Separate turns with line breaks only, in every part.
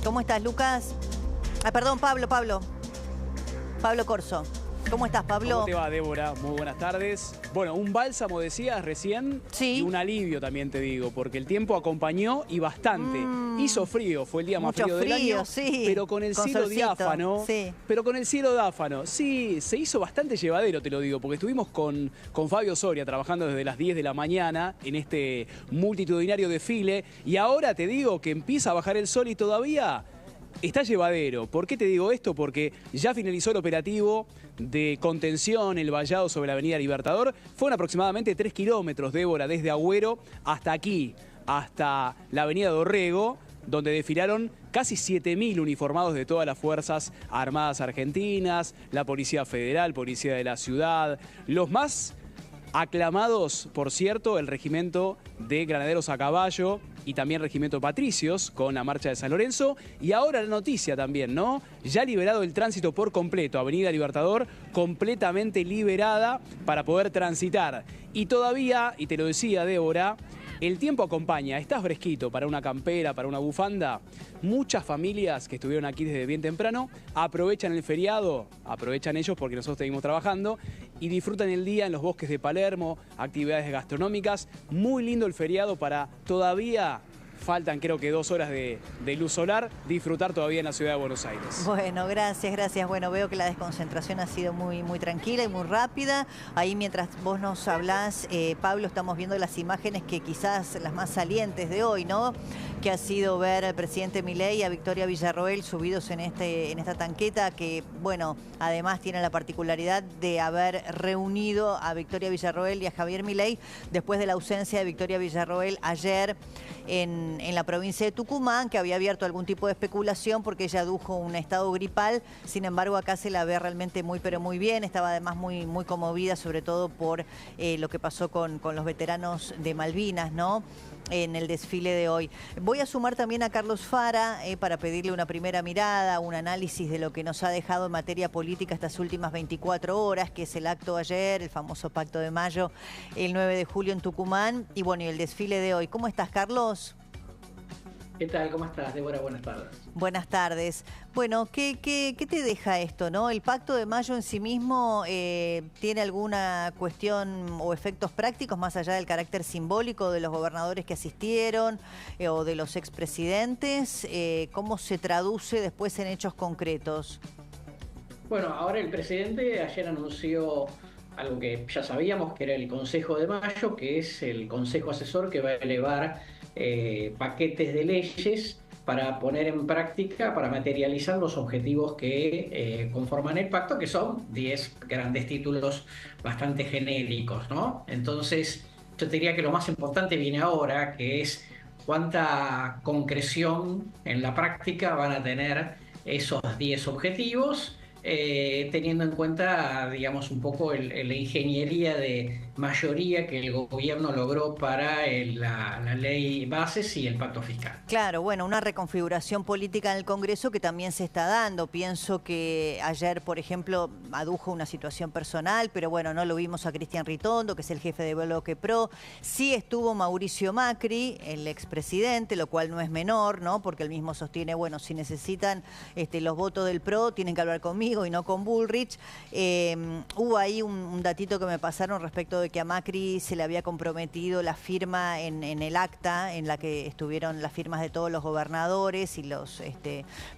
¿Cómo estás, Lucas? Ah, perdón, Pablo Corso. ¿Cómo estás, Pablo?
¿Cómo te va, Débora? Muy buenas tardes. Bueno, un bálsamo decías recién,
sí,
y un alivio también te digo, porque el tiempo acompañó y bastante. Hizo frío, fue el día más frío del año,
sí,
pero con el cielo diáfano.
Sí.
Pero con el cielo diáfano, sí, se hizo bastante llevadero, te lo digo, porque estuvimos con Fabio Soria trabajando desde las 10 de la mañana en este multitudinario desfile, y ahora te digo que empieza a bajar el sol y todavía está llevadero. ¿Por qué te digo esto? Porque ya finalizó el operativo de contención, el vallado sobre la avenida Libertador. Fueron aproximadamente 3 kilómetros, Débora, desde Agüero hasta aquí, hasta la avenida Dorrego, donde desfilaron casi 7.000 uniformados de todas las Fuerzas Armadas argentinas, la Policía Federal, Policía de la Ciudad, los más aclamados, por cierto, el Regimiento de Granaderos a Caballo y también Regimiento Patricios con la marcha de San Lorenzo. Y ahora la noticia también, ¿no? Ya liberado el tránsito por completo, Avenida Libertador completamente liberada para poder transitar. Y todavía, y te lo decía Débora, el tiempo acompaña, está fresquito para una campera, para una bufanda. Muchas familias que estuvieron aquí desde bien temprano aprovechan el feriado, aprovechan ellos porque nosotros seguimos trabajando y disfrutan el día en los bosques de Palermo, actividades gastronómicas. Muy lindo el feriado para todavía, faltan creo que 2 horas de luz solar, disfrutar todavía en la ciudad de Buenos Aires.
Bueno, gracias. Bueno, veo que la desconcentración ha sido muy tranquila y muy rápida. Ahí mientras vos nos hablás, Pablo, estamos viendo las imágenes que quizás las más salientes de hoy, ¿no? Que ha sido ver al presidente Milei y a Victoria Villarroel subidos en esta tanqueta que, bueno, además tiene la particularidad de haber reunido a Victoria Villarroel y a Javier Milei después de la ausencia de Victoria Villarroel ayer en la provincia de Tucumán, que había abierto algún tipo de especulación porque ella adujo un estado gripal. Sin embargo, acá se la ve realmente pero muy bien. Estaba además muy conmovida, sobre todo por lo que pasó con los veteranos de Malvinas, ¿no?, en el desfile de hoy. Voy a sumar también a Carlos Fara para pedirle una primera mirada, un análisis de lo que nos ha dejado en materia política estas últimas 24 horas, que es el acto ayer, el famoso Pacto de Mayo, el 9 de julio en Tucumán, y bueno, y el desfile de hoy. ¿Cómo estás, Carlos?
¿Qué tal? ¿Cómo estás, Débora? Buenas tardes.
Buenas tardes. Bueno, ¿qué te deja esto, no? ¿El Pacto de Mayo en sí mismo tiene alguna cuestión o efectos prácticos más allá del carácter simbólico de los gobernadores que asistieron o de los expresidentes? ¿Cómo se traduce después en hechos concretos?
Bueno, ahora el presidente ayer anunció algo que ya sabíamos, que era el Consejo de Mayo, que es el consejo asesor que va a elevar paquetes de leyes para poner en práctica, para materializar los objetivos que conforman el pacto, que son 10 grandes títulos bastante genéricos, ¿no? Entonces, yo te diría que lo más importante viene ahora, que es cuánta concreción en la práctica van a tener esos 10 objetivos, teniendo en cuenta, digamos, un poco la ingeniería de mayoría que el gobierno logró para la ley bases y el pacto fiscal.
Claro, bueno, una reconfiguración política en el Congreso que también se está dando. Pienso que ayer, por ejemplo, adujo una situación personal, pero bueno, no lo vimos a Cristian Ritondo, que es el jefe de Bloque Pro. Sí estuvo Mauricio Macri, el expresidente, lo cual no es menor, ¿no? Porque él mismo sostiene, bueno, si necesitan los votos del PRO, tienen que hablar conmigo y no con Bullrich. Hubo ahí un datito que me pasaron respecto de que a Macri se le había comprometido la firma en el acta en la que estuvieron las firmas de todos los gobernadores y los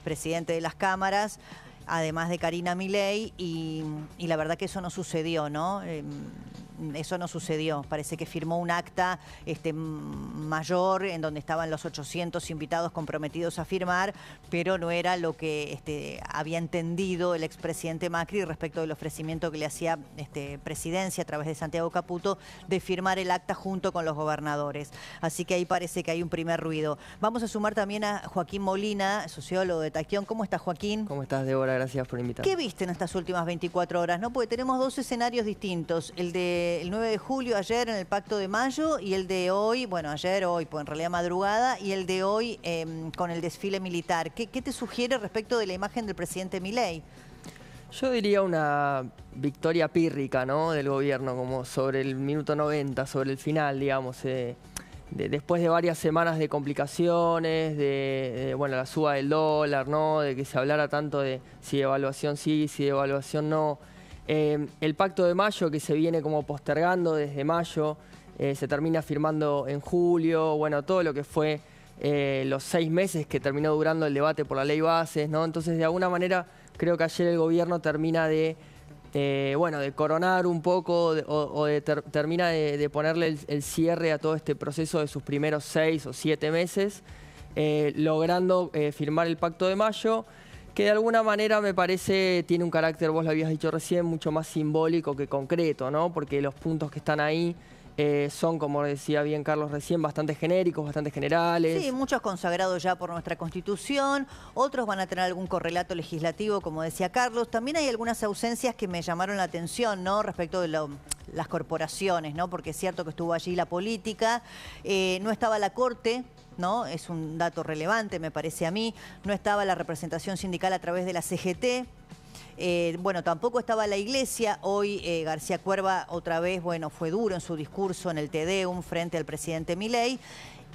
presidentes de las cámaras, además de Karina Milei, y la verdad que eso no sucedió, ¿no? Eso no sucedió. Parece que firmó un acta mayor en donde estaban los 800 invitados comprometidos a firmar, pero no era lo que había entendido el expresidente Macri respecto del ofrecimiento que le hacía Presidencia a través de Santiago Caputo de firmar el acta junto con los gobernadores. Así que ahí parece que hay un primer ruido. Vamos a sumar también a Joaquín Molina, sociólogo de Taquión. ¿Cómo estás, Joaquín?
¿Cómo estás, Débora? Gracias por invitarme.
¿Qué viste en estas últimas 24 horas? ¿No? Porque tenemos 2 escenarios distintos. El del 9 de julio, ayer en el Pacto de Mayo, y el de hoy, bueno, hoy, pues en realidad madrugada, y el de hoy con el desfile militar. ¿Qué te sugiere respecto de la imagen del presidente Milei?
Yo diría una victoria pírrica, ¿no?, del gobierno, como sobre el minuto 90, sobre el final, digamos. después de varias semanas de complicaciones, bueno, la suba del dólar, ¿no? De que se hablara tanto de si devaluación sí, si devaluación no. El pacto de mayo, que se viene como postergando desde mayo, se termina firmando en julio, bueno, todo lo que fue los 6 meses que terminó durando el debate por la ley bases, ¿no? Entonces, de alguna manera, creo que ayer el gobierno termina de coronar un poco termina de ponerle el cierre a todo este proceso de sus primeros 6 o 7 meses, logrando firmar el pacto de mayo, que de alguna manera me parece tiene un carácter, vos lo habías dicho recién, mucho más simbólico que concreto, ¿no? Porque los puntos que están ahí son, como decía bien Carlos recién, bastante genéricos, bastante generales.
Sí, muchos consagrados ya por nuestra Constitución, otros van a tener algún correlato legislativo, como decía Carlos. También hay algunas ausencias que me llamaron la atención, ¿no? Respecto de las corporaciones, ¿no? Porque es cierto que estuvo allí la política, no estaba la Corte, ¿no? Es un dato relevante, me parece a mí. No estaba la representación sindical a través de la CGT. Bueno, tampoco estaba la Iglesia. Hoy García Cuerva otra vez, bueno, fue duro en su discurso en el Te Deum frente al presidente Milei.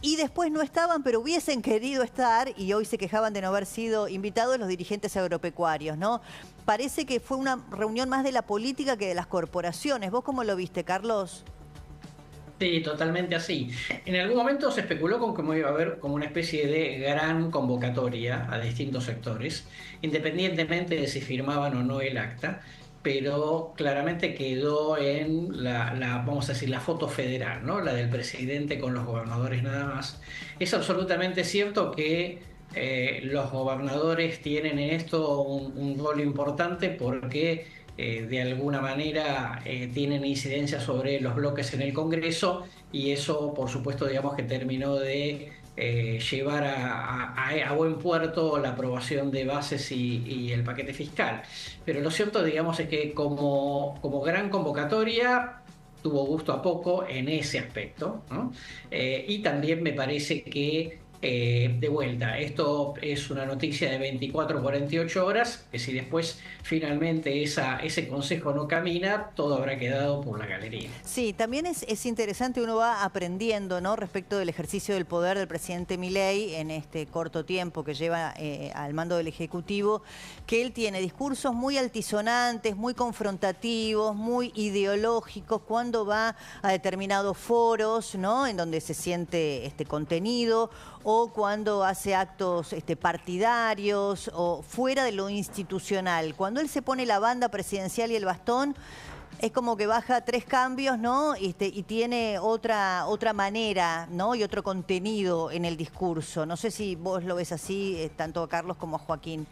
Y después no estaban, pero hubiesen querido estar, y hoy se quejaban de no haber sido invitados los dirigentes agropecuarios, ¿no? Parece que fue una reunión más de la política que de las corporaciones. ¿Vos cómo lo viste, Carlos?
Sí, totalmente así. En algún momento se especuló con que iba a haber como una especie de gran convocatoria a distintos sectores, independientemente de si firmaban o no el acta, pero claramente quedó en vamos a decir, la foto federal, ¿no? La del presidente con los gobernadores nada más. Es absolutamente cierto que los gobernadores tienen en esto un rol importante porque de alguna manera tienen incidencia sobre los bloques en el Congreso, y eso, por supuesto, digamos que terminó de llevar a buen puerto la aprobación de bases y el paquete fiscal. Pero lo cierto, digamos, es que como gran convocatoria tuvo gusto a poco en ese aspecto, ¿no? Y también me parece que de vuelta, esto es una noticia de 24 o 48 horas, que si después finalmente ese consejo no camina, todo habrá quedado por la galería.
Sí, también es interesante, uno va aprendiendo, ¿no? Respecto del ejercicio del poder del presidente Milei en este corto tiempo que lleva al mando del Ejecutivo, que él tiene discursos muy altisonantes, muy confrontativos, muy ideológicos, cuando va a determinados foros, ¿no? En donde se siente contenido, o cuando hace actos partidarios o fuera de lo institucional. Cuando él se pone la banda presidencial y el bastón, es como que baja 3 cambios, ¿no? Y tiene otra manera, ¿no? Y otro contenido en el discurso. No sé si vos lo ves así, tanto a Carlos como a Joaquín.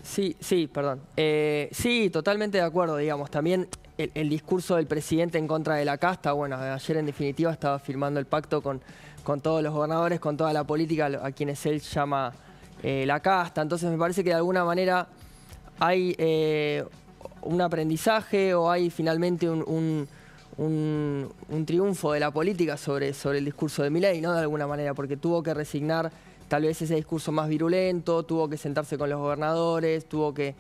Sí, perdón. Sí, totalmente de acuerdo, digamos. También el discurso del presidente en contra de la casta, bueno, ayer en definitiva estaba firmando el pacto con todos los gobernadores, con toda la política, a quienes él llama la casta. Entonces me parece que de alguna manera hay un aprendizaje o hay finalmente un triunfo de la política sobre el discurso de Milei, ¿no? De alguna manera, porque tuvo que resignar tal vez ese discurso más virulento, tuvo que sentarse con los gobernadores, tuvo que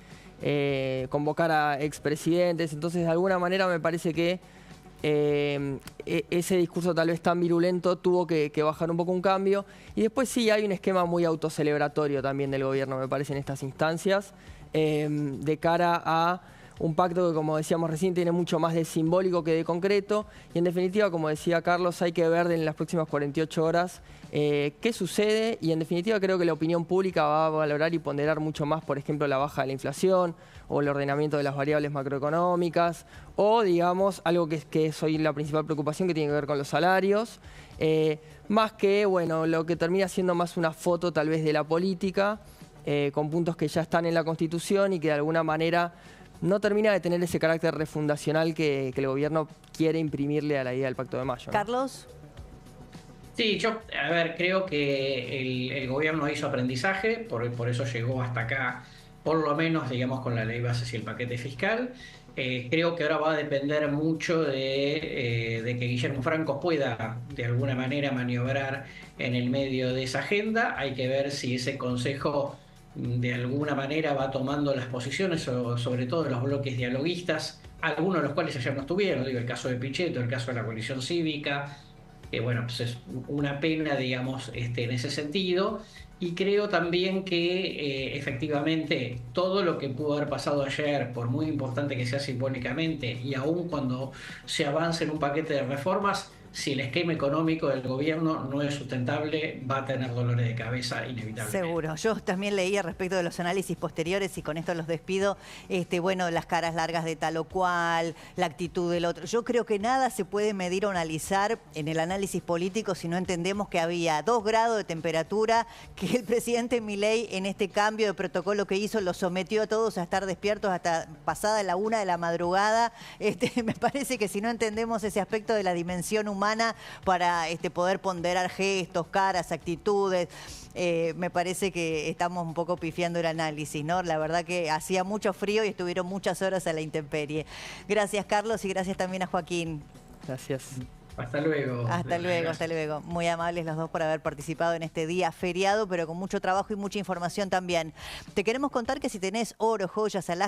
convocar a expresidentes. Entonces, de alguna manera me parece que ese discurso tal vez tan virulento tuvo que bajar un poco un cambio. Y después sí hay un esquema muy autocelebratorio también del gobierno, me parece, en estas instancias, de cara a un pacto que, como decíamos recién, tiene mucho más de simbólico que de concreto. Y en definitiva, como decía Carlos, hay que ver en las próximas 48 horas qué sucede. Y en definitiva creo que la opinión pública va a valorar y ponderar mucho más, por ejemplo, la baja de la inflación o el ordenamiento de las variables macroeconómicas, o digamos, algo que es hoy la principal preocupación, que tiene que ver con los salarios, más que, bueno, lo que termina siendo más una foto tal vez de la política, con puntos que ya están en la Constitución y que de alguna manera no termina de tener ese carácter refundacional que el gobierno quiere imprimirle a la idea del Pacto de Mayo, ¿no?
Carlos.
Sí, a ver, creo que el gobierno hizo aprendizaje, por eso llegó hasta acá, por lo menos, digamos, con la ley bases y el paquete fiscal. Creo que ahora va a depender mucho de que Guillermo Franco pueda, de alguna manera, maniobrar en el medio de esa agenda. Hay que ver si ese consejo de alguna manera va tomando las posiciones, sobre todo de los bloques dialoguistas, algunos de los cuales ayer no estuvieron, digo, el caso de Pichetto, el caso de la coalición cívica, que bueno, pues es una pena, digamos, en ese sentido. Y creo también que efectivamente todo lo que pudo haber pasado ayer, por muy importante que sea simbólicamente, y aun cuando se avance en un paquete de reformas, si el esquema económico del gobierno no es sustentable, va a tener dolores de cabeza inevitablemente.
Seguro. Yo también leía respecto de los análisis posteriores y con esto los despido, bueno, las caras largas de tal o cual, la actitud del otro. Yo creo que nada se puede medir o analizar en el análisis político si no entendemos que había 2 grados de temperatura, que el presidente Milei en este cambio de protocolo que hizo los sometió a todos a estar despiertos hasta pasada la 1 de la madrugada. Me parece que si no entendemos ese aspecto de la dimensión humana para poder ponderar gestos, caras, actitudes, me parece que estamos un poco pifiando el análisis, ¿no? La verdad que hacía mucho frío y estuvieron muchas horas a la intemperie. Gracias, Carlos, y gracias también a Joaquín.
Gracias.
Hasta luego.
Hasta luego, hasta luego. Muy amables los dos por haber participado en este día feriado, pero con mucho trabajo y mucha información también. Te queremos contar que si tenés oro, joyas, alhajas,